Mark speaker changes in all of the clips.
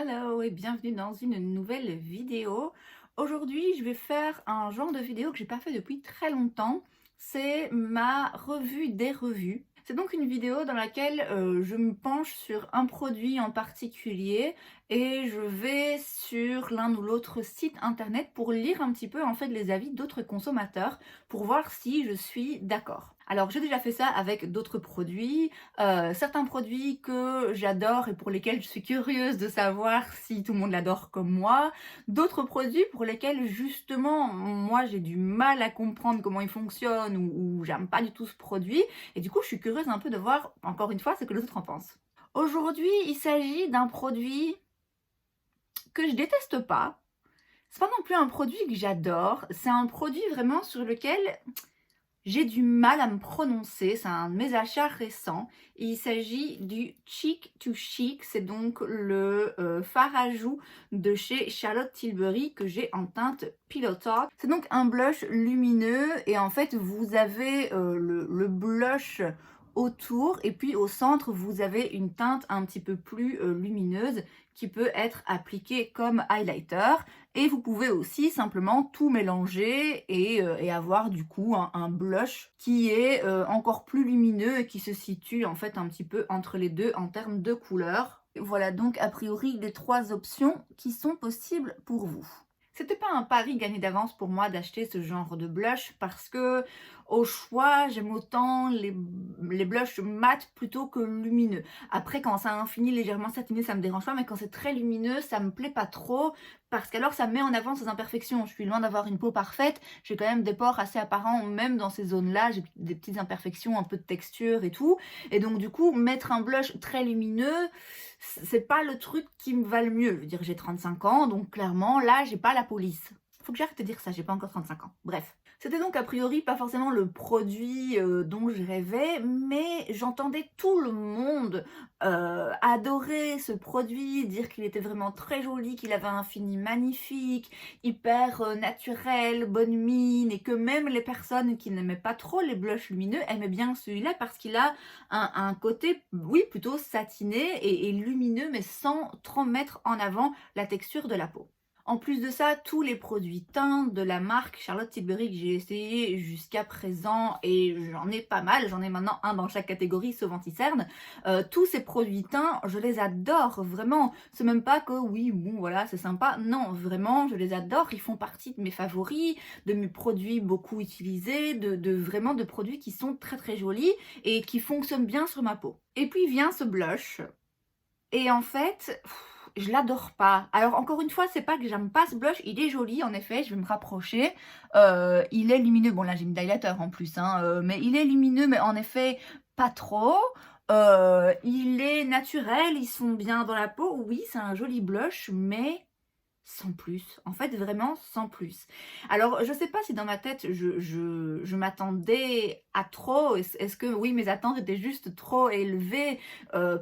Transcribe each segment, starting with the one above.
Speaker 1: Hello et bienvenue dans une nouvelle vidéo. Aujourd'hui, je vais faire un genre de vidéo que j'ai pas fait depuis très longtemps. C'est ma revue des revues. C'est donc une vidéo dans laquelle je me penche sur un produit en particulier et je vais sur l'un ou l'autre site internet pour lire un petit peu en fait les avis d'autres consommateurs pour voir si je suis d'accord. Alors j'ai déjà fait ça avec d'autres produits, certains produits que j'adore et pour lesquels je suis curieuse de savoir si tout le monde l'adore comme moi. D'autres produits pour lesquels justement moi j'ai du mal à comprendre comment ils fonctionnent ou j'aime pas du tout ce produit et du coup je suis curieuse un peu de voir encore une fois ce que les autres en pensent. Aujourd'hui il s'agit d'un produit que je déteste pas. C'est pas non plus un produit que j'adore, c'est un produit vraiment sur lequel j'ai du mal à me prononcer, c'est un de mes achats récents. Il s'agit du Cheek to Chic, c'est donc le fard à joues de chez Charlotte Tilbury que j'ai en teinte Pillow Talk. C'est donc un blush lumineux et en fait vous avez le blush autour et puis au centre vous avez une teinte un petit peu plus lumineuse qui peut être appliquée comme highlighter. Et vous pouvez aussi simplement tout mélanger et avoir du coup un blush qui est encore plus lumineux et qui se situe en fait un petit peu entre les deux en termes de couleur. Voilà donc a priori les trois options qui sont possibles pour vous. C'était pas un pari gagné d'avance pour moi d'acheter ce genre de blush parce que au choix j'aime autant les blushs mat plutôt que lumineux. Après quand c'est un fini légèrement satiné ça me dérange pas, mais quand c'est très lumineux ça me plaît pas trop parce qu'alors ça met en avant ses imperfections. Je suis loin d'avoir une peau parfaite, j'ai quand même des pores assez apparents même dans ces zones-là, j'ai des petites imperfections, un peu de texture et tout. Et donc du coup mettre un blush très lumineux c'est pas le truc qui me va le mieux. Je veux dire, j'ai 35 ans, donc clairement, là, j'ai pas la police. Faut que j'arrête de dire ça, j'ai pas encore 35 ans. Bref. C'était donc a priori pas forcément le produit dont je rêvais, mais j'entendais tout le monde adorer ce produit, dire qu'il était vraiment très joli, qu'il avait un fini magnifique, hyper naturel, bonne mine, et que même les personnes qui n'aimaient pas trop les blushs lumineux aimaient bien celui-là parce qu'il a un côté, oui, plutôt satiné et lumineux, mais sans trop mettre en avant la texture de la peau. En plus de ça, tous les produits teints de la marque Charlotte Tilbury que j'ai essayé jusqu'à présent, et j'en ai pas mal, j'en ai maintenant un dans chaque catégorie sauf anti-cerne, tous ces produits teints, je les adore, vraiment. C'est même pas que oui, bon voilà, c'est sympa. Non, vraiment, je les adore, ils font partie de mes favoris, de mes produits beaucoup utilisés, vraiment de produits qui sont très très jolis et qui fonctionnent bien sur ma peau. Et puis vient ce blush, et en fait, je l'adore pas. Alors encore une fois, c'est pas que j'aime pas ce blush, il est joli en effet, je vais me rapprocher. Il est lumineux, bon là j'ai mis d'highlighter en plus, hein, mais il est lumineux, mais en effet pas trop. Il est naturel, ils sont bien dans la peau, oui c'est un joli blush, mais sans plus, en fait vraiment sans plus. Alors je sais pas si dans ma tête je m'attendais à trop, est-ce que oui mes attentes étaient juste trop élevées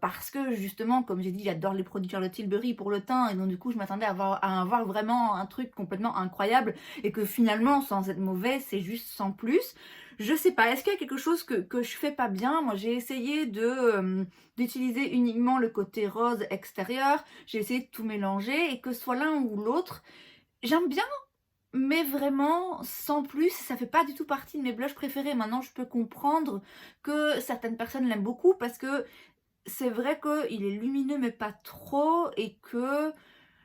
Speaker 1: parce que justement comme j'ai dit j'adore les produits Charlotte Tilbury pour le teint et donc du coup je m'attendais à avoir vraiment un truc complètement incroyable et que finalement sans être mauvais c'est juste sans plus. Je sais pas, est-ce qu'il y a quelque chose que je fais pas bien? Moi j'ai essayé d'utiliser uniquement le côté rose extérieur, j'ai essayé de tout mélanger et que ce soit l'un ou l'autre, j'aime bien, mais vraiment sans plus, ça fait pas du tout partie de mes blushs préférés. Maintenant, je peux comprendre que certaines personnes l'aiment beaucoup parce que c'est vrai qu'il est lumineux mais pas trop et que,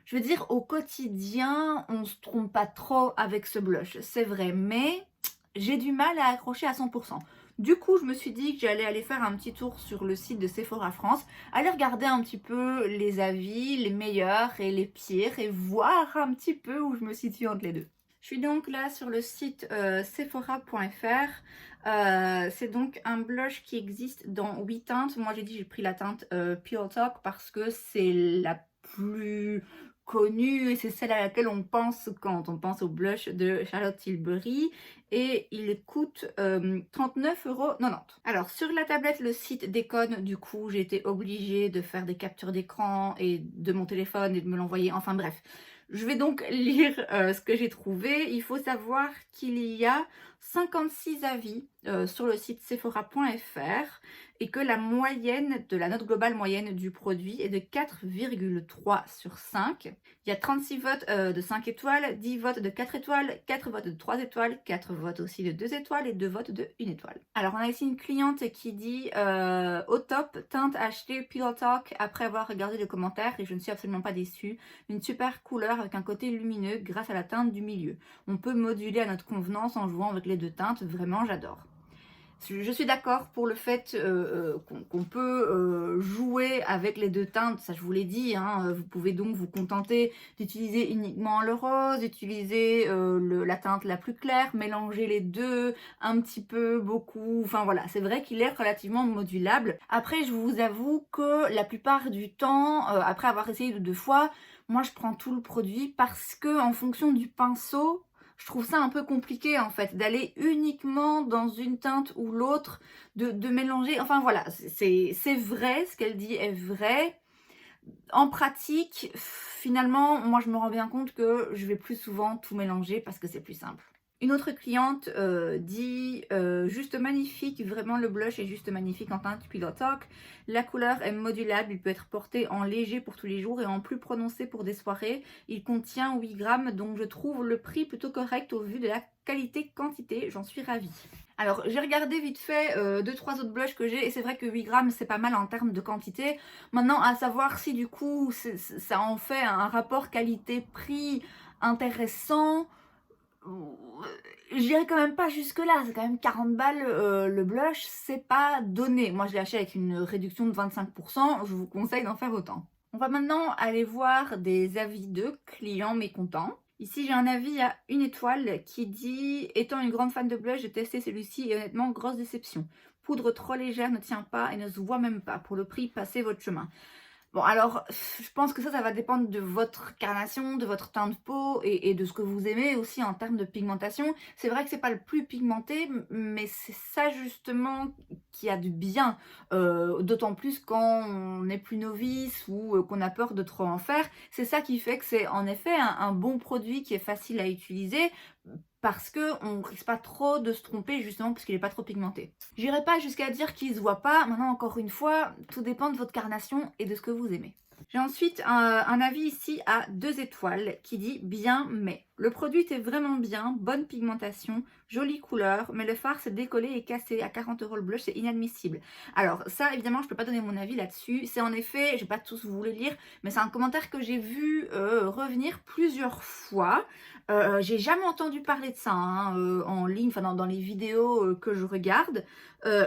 Speaker 1: je veux dire, au quotidien, on se trompe pas trop avec ce blush, c'est vrai, mais j'ai du mal à accrocher à 100%. Du coup, je me suis dit que j'allais aller faire un petit tour sur le site de Sephora France, aller regarder un petit peu les avis, les meilleurs et les pires, et voir un petit peu où je me situe entre les deux. Je suis donc là sur le site sephora.fr. C'est donc un blush qui existe dans 8 teintes. Moi j'ai dit j'ai pris la teinte Pure Talk parce que c'est la plus connue et c'est celle à laquelle on pense quand on pense au blush de Charlotte Tilbury, et il coûte 39,90 €. Alors sur la tablette le site déconne, du coup j'ai été obligée de faire des captures d'écran et de mon téléphone et de me l'envoyer, enfin bref. Je vais donc lire ce que j'ai trouvé. Il faut savoir qu'il y a 56 avis sur le site sephora.fr et que la moyenne de la note globale moyenne du produit est de 4,3 sur 5. Il y a 36 votes de 5 étoiles, 10 votes de 4 étoiles, 4 votes de 3 étoiles, 4 votes aussi de 2 étoiles et 2 votes de 1 étoile. Alors on a ici une cliente qui dit au top, teinte achetée Pillow Talk après avoir regardé le commentaire et je ne suis absolument pas déçue. Une super couleur avec un côté lumineux grâce à la teinte du milieu. On peut moduler à notre convenance en jouant avec les deux teintes, vraiment j'adore. Je suis d'accord pour le fait qu'on peut jouer avec les deux teintes, ça je vous l'ai dit, hein, vous pouvez donc vous contenter d'utiliser uniquement le rose, utiliser la teinte la plus claire, mélanger les deux un petit peu, beaucoup, enfin voilà, c'est vrai qu'il est relativement modulable. Après je vous avoue que la plupart du temps, après avoir essayé de 2 fois, moi je prends tout le produit parce que en fonction du pinceau, je trouve ça un peu compliqué en fait, d'aller uniquement dans une teinte ou l'autre, de mélanger, enfin voilà, c'est vrai, ce qu'elle dit est vrai. En pratique, finalement, moi je me rends bien compte que je vais plus souvent tout mélanger parce que c'est plus simple. Une autre cliente dit juste magnifique, vraiment le blush est juste magnifique en teinte Pillow Talk. La couleur est modulable, il peut être porté en léger pour tous les jours et en plus prononcé pour des soirées. Il contient 8 grammes, donc je trouve le prix plutôt correct au vu de la qualité-quantité, j'en suis ravie. Alors j'ai regardé vite fait 2-3 autres blushs que j'ai et c'est vrai que 8 grammes c'est pas mal en termes de quantité. Maintenant à savoir si du coup ça en fait un rapport qualité-prix intéressant. J'irai quand même pas jusque là, c'est quand même 40 balles le blush, c'est pas donné. Moi je l'ai acheté avec une réduction de 25%, je vous conseille d'en faire autant. On va maintenant aller voir des avis de clients mécontents. Ici j'ai un avis à 1 étoile qui dit « Étant une grande fan de blush, j'ai testé celui-ci et honnêtement grosse déception. Poudre trop légère, ne tient pas et ne se voit même pas. Pour le prix, passez votre chemin. » Bon, alors, je pense que ça va dépendre de votre carnation, de votre teint de peau et de ce que vous aimez aussi en termes de pigmentation. C'est vrai que c'est pas le plus pigmenté, mais c'est ça justement qui a du bien. D'autant plus quand on est plus novice ou qu'on a peur de trop en faire. C'est ça qui fait que c'est en effet un bon produit qui est facile à utiliser parce qu'on ne risque pas trop de se tromper justement parce qu'il n'est pas trop pigmenté. J'irai pas jusqu'à dire qu'il se voit pas, maintenant encore une fois, tout dépend de votre carnation et de ce que vous aimez. J'ai ensuite un avis ici à 2 étoiles qui dit bien mais. Le produit était vraiment bien, bonne pigmentation, jolie couleur, mais le fard s'est décollé et cassé. À 40 € le blush, c'est inadmissible. Alors ça, évidemment, je peux pas donner mon avis là-dessus. C'est en effet, je vais pas tous vous le lire, mais c'est un commentaire que j'ai vu revenir plusieurs fois. J'ai jamais entendu parler de ça hein, en ligne, enfin dans les vidéos que je regarde.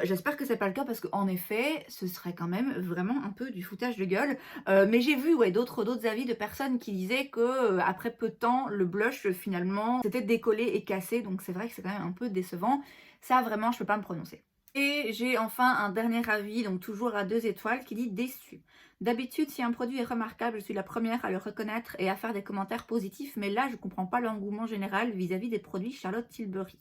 Speaker 1: J'espère que c'est pas le cas parce qu'en effet, ce serait quand même vraiment un peu du foutage de gueule. Mais j'ai vu ouais, d'autres avis de personnes qui disaient que après peu de temps, le blush finalement s'était décollé et cassé. Donc c'est vrai que c'est quand même un peu décevant. Ça vraiment, je peux pas me prononcer. Et j'ai enfin un dernier avis, donc toujours à 2 étoiles, qui dit déçu. D'habitude, si un produit est remarquable, je suis la première à le reconnaître et à faire des commentaires positifs, mais là, je ne comprends pas l'engouement général vis-à-vis des produits Charlotte Tilbury.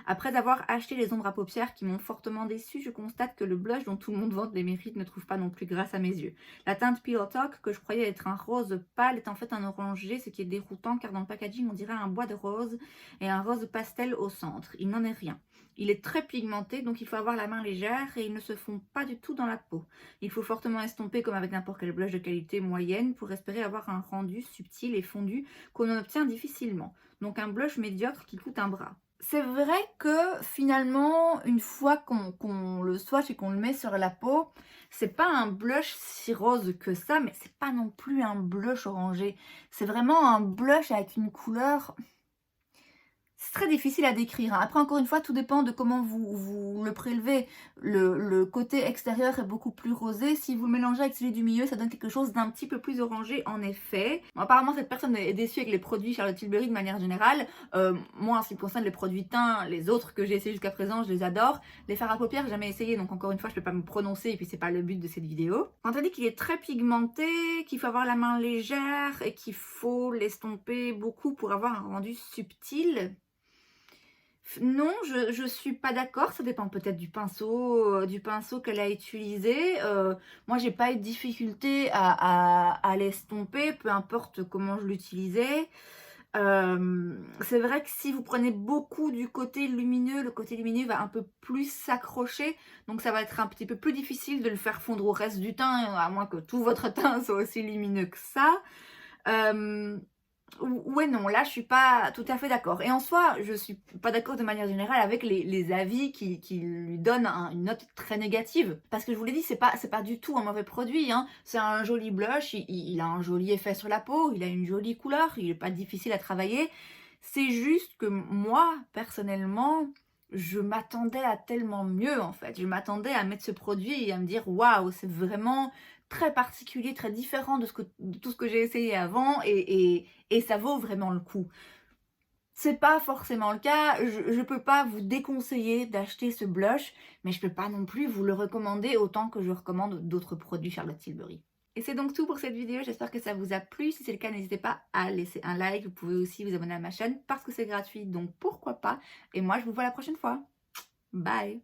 Speaker 1: Après avoir acheté les ombres à paupières qui m'ont fortement déçue, je constate que le blush dont tout le monde vante les mérites ne trouve pas non plus grâce à mes yeux. La teinte Pillow Talk, que je croyais être un rose pâle, est en fait un orangé, ce qui est déroutant car dans le packaging, on dirait un bois de rose et un rose pastel au centre. Il n'en est rien. Il est très pigmenté, donc il faut avoir la main légère et ils ne se font pas du tout dans la peau. Il faut fortement estomper comme avec n'importe quel blush de qualité moyenne pour espérer avoir un rendu subtil et fondu qu'on obtient difficilement. Donc un blush médiocre qui coûte un bras. C'est vrai que finalement, une fois qu'on le swatch et qu'on le met sur la peau, c'est pas un blush si rose que ça, mais c'est pas non plus un blush orangé. C'est vraiment un blush avec une couleur... C'est très difficile à décrire. Hein. Après, encore une fois, tout dépend de comment vous le prélevez. Le côté extérieur est beaucoup plus rosé. Si vous le mélangez avec celui du milieu, ça donne quelque chose d'un petit peu plus orangé, en effet. Bon, apparemment, cette personne est déçue avec les produits Charlotte Tilbury de manière générale. Moi, en ce qui concerne les produits teints, les autres que j'ai essayés jusqu'à présent, je les adore. Les fards à paupières, j'ai jamais essayé. Donc, encore une fois, je ne peux pas me prononcer. Et puis, c'est pas le but de cette vidéo. Quand on dit qu'il est très pigmenté, qu'il faut avoir la main légère et qu'il faut l'estomper beaucoup pour avoir un rendu subtil... Non, je suis pas d'accord, ça dépend peut-être du pinceau qu'elle a utilisé. Moi, j'ai pas eu de difficulté à l'estomper, peu importe comment je l'utilisais. C'est vrai que si vous prenez beaucoup du côté lumineux, le côté lumineux va un peu plus s'accrocher, donc ça va être un petit peu plus difficile de le faire fondre au reste du teint, à moins que tout votre teint soit aussi lumineux que ça. Hem Ouais, non, là, je suis pas tout à fait d'accord. Et en soi, je suis pas d'accord de manière générale avec les avis qui lui donnent une note très négative. Parce que je vous l'ai dit, c'est pas du tout un mauvais produit, hein. C'est un joli blush, il a un joli effet sur la peau, il a une jolie couleur, il est pas difficile à travailler. C'est juste que moi, personnellement, je m'attendais à tellement mieux, en fait. Je m'attendais à mettre ce produit et à me dire: «Waouh, c'est vraiment très particulier, très différent de tout ce que j'ai essayé avant et ça vaut vraiment le coup». C'est pas forcément le cas, je peux pas vous déconseiller d'acheter ce blush, mais je peux pas non plus vous le recommander autant que je recommande d'autres produits Charlotte Tilbury. Et c'est donc tout pour cette vidéo, j'espère que ça vous a plu. Si c'est le cas, n'hésitez pas à laisser un like, vous pouvez aussi vous abonner à ma chaîne parce que c'est gratuit, donc pourquoi pas. Et moi, je vous vois la prochaine fois. Bye!